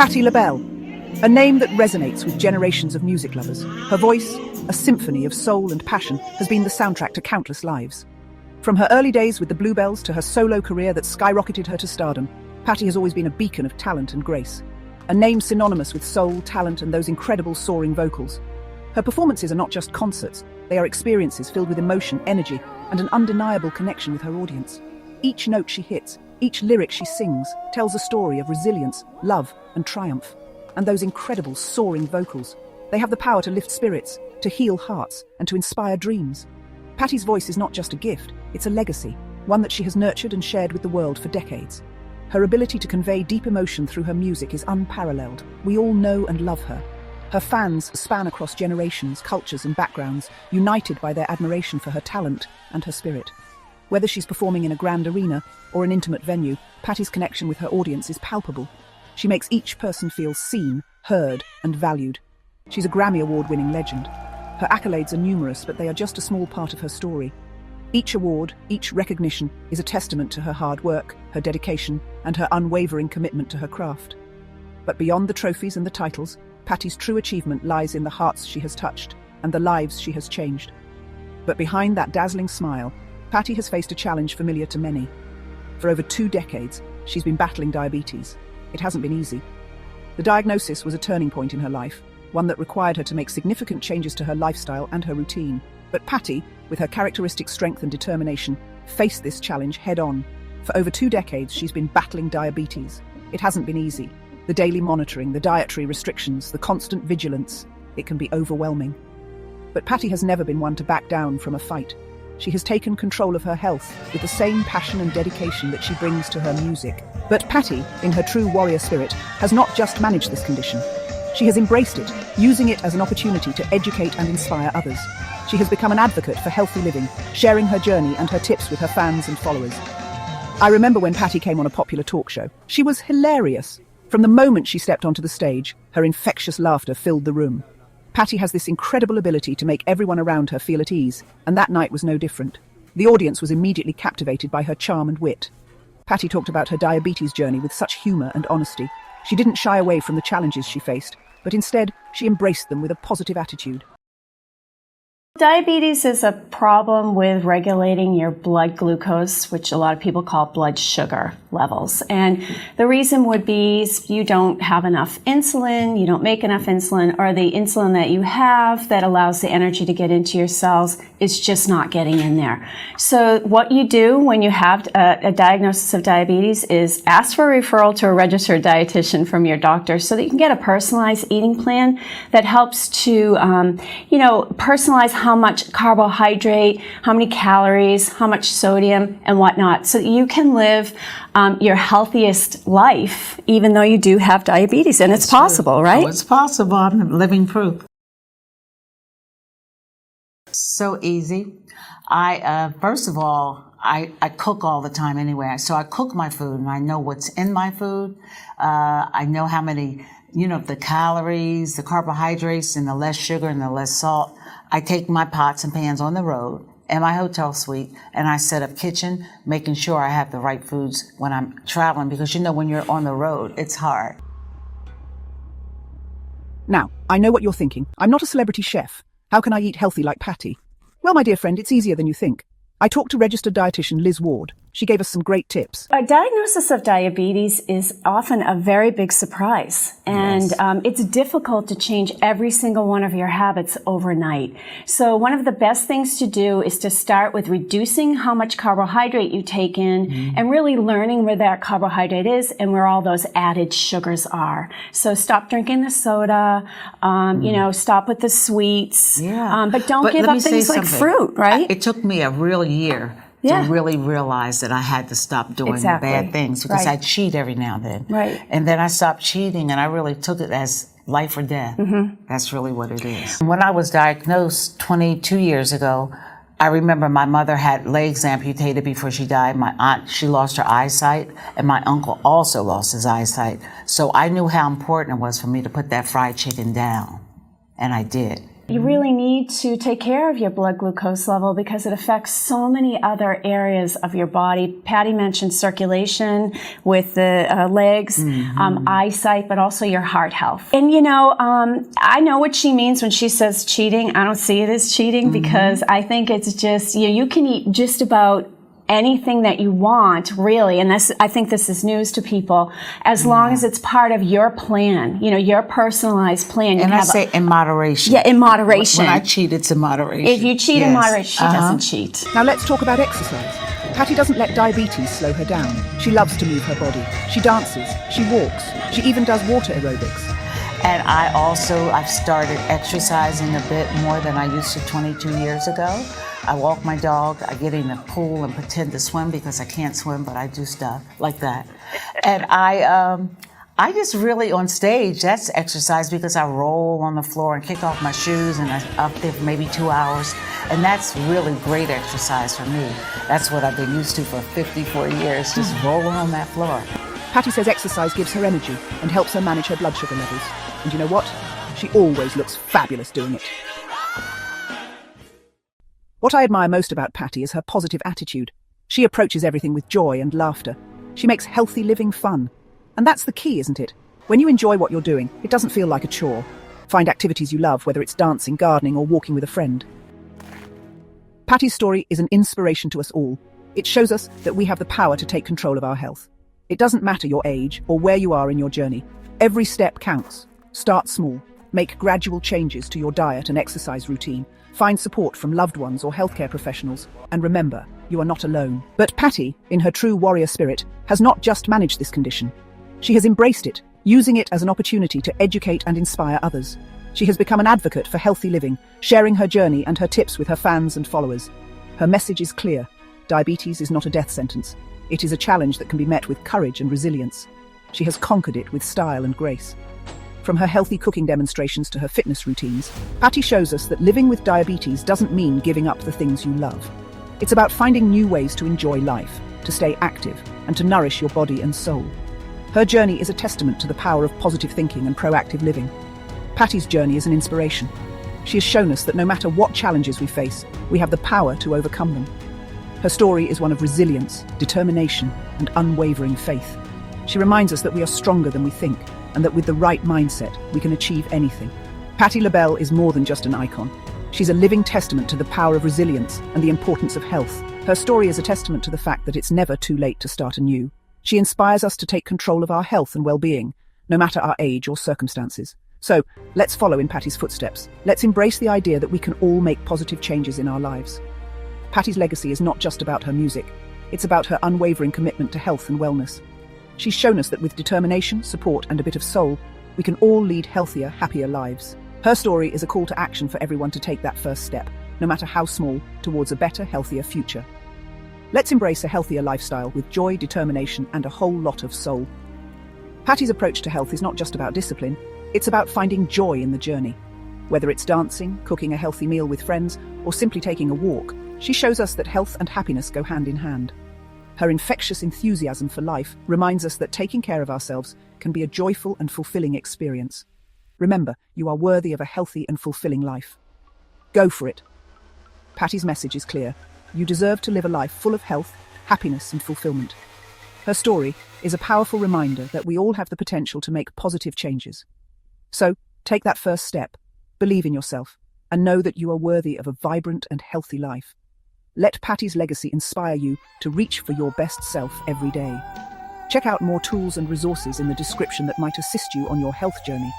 Patti LaBelle, a name that resonates with generations of music lovers. Her voice, a symphony of soul and passion, has been the soundtrack to countless lives. From her early days with the Bluebells to her solo career that skyrocketed her to stardom, Patti has always been a beacon of talent and grace. A name synonymous with soul, talent, and those incredible soaring vocals. Her performances are not just concerts, they are experiences filled with emotion, energy, and an undeniable connection with her audience. Each note she hits, each lyric she sings, tells a story of resilience, love, and triumph. And those incredible soaring vocals, they have the power to lift spirits, to heal hearts, and to inspire dreams. Patti's voice is not just a gift, it's a legacy, one that she has nurtured and shared with the world for decades. Her ability to convey deep emotion through her music is unparalleled. We all know and love her. Her fans span across generations, cultures, and backgrounds, united by their admiration for her talent and her spirit. Whether she's performing in a grand arena or an intimate venue, Patti's connection with her audience is palpable. She makes each person feel seen, heard, and valued. She's a Grammy Award-winning legend. Her accolades are numerous, but they are just a small part of her story. Each award, each recognition, is a testament to her hard work, her dedication, and her unwavering commitment to her craft. But beyond the trophies and the titles, Patti's true achievement lies in the hearts she has touched and the lives she has changed. But behind that dazzling smile, Patti has faced a challenge familiar to many. For over 2 decades, she's been battling diabetes. It hasn't been easy. The diagnosis was a turning point in her life, one that required her to make significant changes to her lifestyle and her routine. But Patti, with her characteristic strength and determination, faced this challenge head-on. For over 2 decades, she's been battling diabetes. It hasn't been easy. The daily monitoring, the dietary restrictions, the constant vigilance, it can be overwhelming. But Patti has never been one to back down from a fight. She has taken control of her health with the same passion and dedication that she brings to her music. But Patti, in her true warrior spirit, has not just managed this condition. She has embraced it, using it as an opportunity to educate and inspire others. She has become an advocate for healthy living, sharing her journey and her tips with her fans and followers. I remember when Patti came on a popular talk show. She was hilarious. From the moment she stepped onto the stage, her infectious laughter filled the room. Patti has this incredible ability to make everyone around her feel at ease, and that night was no different. The audience was immediately captivated by her charm and wit. Patti talked about her diabetes journey with such humor and honesty. She didn't shy away from the challenges she faced, but instead, she embraced them with a positive attitude. Diabetes is a problem with regulating your blood glucose, which a lot of people call blood sugar levels. And the reason would be you don't have enough insulin, you don't make enough insulin, or the insulin that you have that allows the energy to get into your cells is just not getting in there. So what you do when you have a diagnosis of diabetes is ask for a referral to a registered dietitian from your doctor so that you can get a personalized eating plan that helps to, personalize how much carbohydrate, how many calories, how much sodium, and whatnot, so that you can live your healthiest life, even though you do have diabetes. And it's possible, right? Oh, it's possible. I'm living proof. So easy. First of all, I cook all the time anyway. So I cook my food and I know what's in my food. I know how many, the calories, the carbohydrates, and the less sugar and the less salt. I take my pots and pans on the road and my hotel suite, and I set up kitchen, making sure I have the right foods when I'm traveling, because when you're on the road, it's hard. Now, I know what you're thinking. I'm not a celebrity chef. How can I eat healthy like Patti? Well, my dear friend, it's easier than you think. I talked to registered dietitian Liz Ward. She gave us some great tips. A diagnosis of diabetes is often a very big surprise, and Yes. It's difficult to change every single one of your habits overnight. So one of the best things to do is to start with reducing how much carbohydrate you take in and really learning where that carbohydrate is and where all those added sugars are. So stop drinking the soda, stop with the sweets, but don't give up things like fruit, right? It took me a real year to really realize that I had to stop doing bad things, because I cheat every now and then. Right. And then I stopped cheating, and I really took it as life or death. That's really what it is. When I was diagnosed 22 years ago, I remember my mother had legs amputated before she died. My aunt, she lost her eyesight, and my uncle also lost his eyesight. So I knew how important it was for me to put that fried chicken down, and I did. You really need to take care of your blood glucose level because it affects so many other areas of your body. Patti mentioned circulation with the legs, eyesight, but also your heart health. And I know what she means when she says cheating. I don't see it as cheating because I think it's just, you can eat just about anything that you want, really, and I think this is news to people, as long as it's part of your plan, your personalized plan. And I say in moderation. Yeah, in moderation. When I cheat, it's in moderation. If you cheat in moderation, she doesn't cheat. Now let's talk about exercise. Patti doesn't let diabetes slow her down. She loves to move her body. She dances, she walks, she even does water aerobics. And I've started exercising a bit more than I used to 22 years ago. I walk my dog, I get in the pool and pretend to swim because I can't swim, but I do stuff like that. And I just really on stage, that's exercise because I roll on the floor and kick off my shoes and I'm up there for maybe 2 hours. And that's really great exercise for me. That's what I've been used to for 54 years, just rolling on that floor. Patti says exercise gives her energy and helps her manage her blood sugar levels. And you know what? She always looks fabulous doing it. What I admire most about Patti is her positive attitude. She approaches everything with joy and laughter. She makes healthy living fun. And that's the key, isn't it? When you enjoy what you're doing, it doesn't feel like a chore. Find activities you love, whether it's dancing, gardening, or walking with a friend. Patti's story is an inspiration to us all. It shows us that we have the power to take control of our health. It doesn't matter your age or where you are in your journey. Every step counts. Start small. Make gradual changes to your diet and exercise routine. Find support from loved ones or healthcare professionals. And remember, you are not alone. But Patti, in her true warrior spirit, has not just managed this condition. She has embraced it, using it as an opportunity to educate and inspire others. She has become an advocate for healthy living, sharing her journey and her tips with her fans and followers. Her message is clear. Diabetes is not a death sentence. It is a challenge that can be met with courage and resilience. She has conquered it with style and grace. From her healthy cooking demonstrations to her fitness routines, Patti shows us that living with diabetes doesn't mean giving up the things you love. It's about finding new ways to enjoy life, to stay active, and to nourish your body and soul. Her journey is a testament to the power of positive thinking and proactive living. Patti's journey is an inspiration. She has shown us that no matter what challenges we face, we have the power to overcome them. Her story is one of resilience, determination, and unwavering faith. She reminds us that we are stronger than we think, and that with the right mindset, we can achieve anything. Patti LaBelle is more than just an icon. She's a living testament to the power of resilience and the importance of health. Her story is a testament to the fact that it's never too late to start anew. She inspires us to take control of our health and well-being, no matter our age or circumstances. So, let's follow in Patti's footsteps. Let's embrace the idea that we can all make positive changes in our lives. Patti's legacy is not just about her music. It's about her unwavering commitment to health and wellness. She's shown us that with determination, support, and a bit of soul, we can all lead healthier, happier lives. Her story is a call to action for everyone to take that first step, no matter how small, towards a better, healthier future. Let's embrace a healthier lifestyle with joy, determination, and a whole lot of soul. Patti's approach to health is not just about discipline, it's about finding joy in the journey. Whether it's dancing, cooking a healthy meal with friends, or simply taking a walk, she shows us that health and happiness go hand in hand. Her infectious enthusiasm for life reminds us that taking care of ourselves can be a joyful and fulfilling experience. Remember, you are worthy of a healthy and fulfilling life. Go for it. Patti's message is clear. You deserve to live a life full of health, happiness, and fulfillment. Her story is a powerful reminder that we all have the potential to make positive changes. So, take that first step, believe in yourself, and know that you are worthy of a vibrant and healthy life. Let Patti's legacy inspire you to reach for your best self every day. Check out more tools and resources in the description that might assist you on your health journey.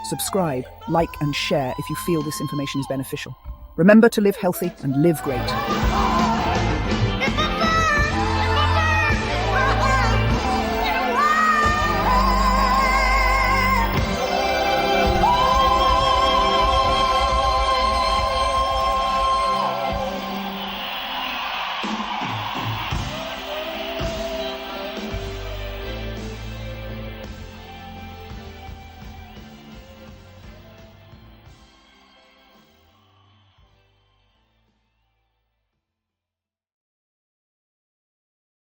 Subscribe, like, and share if you feel this information is beneficial. Remember to live healthy and live great.